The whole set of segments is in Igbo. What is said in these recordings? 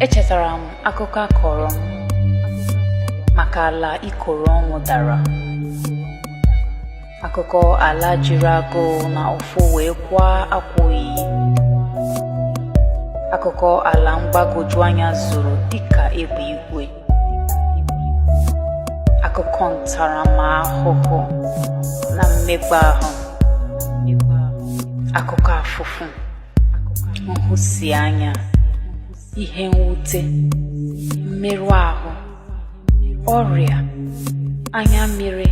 Echetara m akụkọ akọrọ maka ala ikoro ọnwụ dara. Akụkọ ala jiri agụụ na ụfụ wee kwa akwa oyiyi. Akụkọ ala mgbagwoju anya zuru dịka egbe igwe. Akụkọ ntaramahụhụ na mmekpa ahụ. Akụkọ afụfụ, nhụsianya, ihe mwute, mmerụ ahụ, ọrịa, anya mmiri,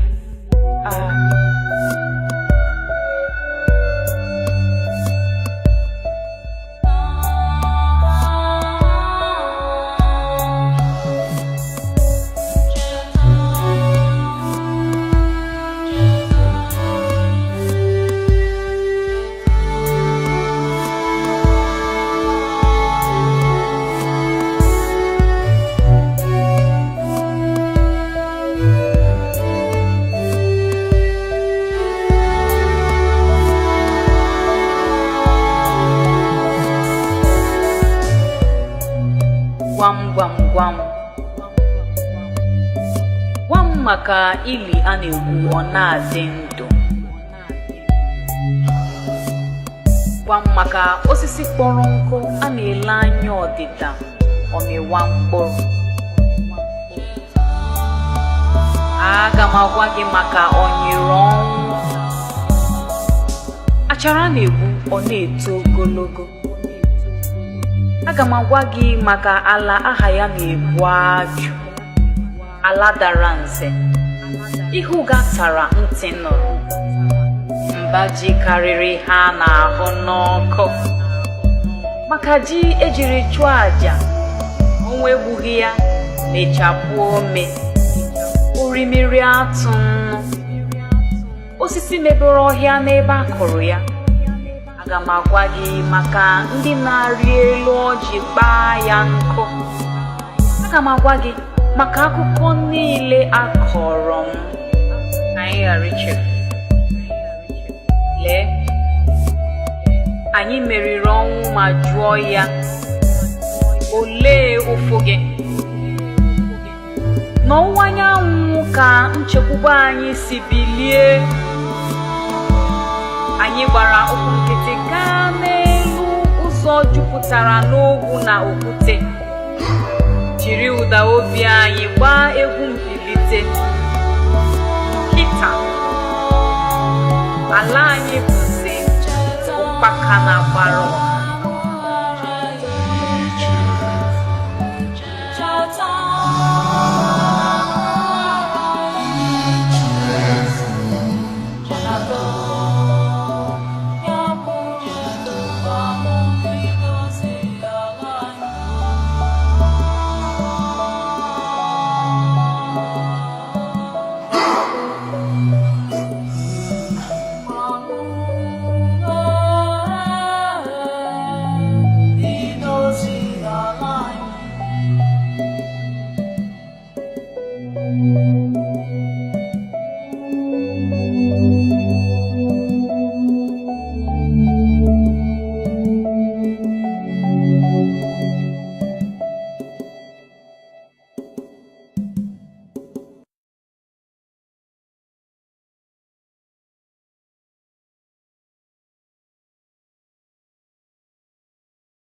gwam maka ili a na-egwu ọ na-adị ndụ. Gwam maka osisi kpọrọ nkụ a na-ele anya ọdịda ọmịwa mkpụrụ. Aga m agwa gị maka ọnyịrị ọnwụ. Achara na-egbu ọ na-eto ogologo. Aga m agwa gị maka ala aha ya na-ebu ajụ. Ala dara nze, ihu gatara ntị nụrụ. Mba ji karịrị ha n'ahụ n'ọkụ. Maka ji ejiri chụọ aja, onwe egbughị ya mechapụ ome. Orimiri atụ nnu, osisi mebere ọhịa n'ebe a kụrụ ya. Aga m agwa gị maka ndị na-arị elu ọjị kpaa ya nkụ. Aga m agwa gị maka akụkọ niile akọrọ m na anyị ghara ichefu. Lee, anyị meriri ọnwụ ma jụọ ya, olee ụfụ gị? N'ọwụwa anyanwụ ka nchekwube anyị si bilie. Anyị gbara ụkwụ nkịtị gaa n'elu ụzọ jupụtara n'ogwu na okwute. Jiri ụda obi anyị gbaa egwu mbilite. Kịta, ala anyị bụzi ụkpaka na gbara ọha.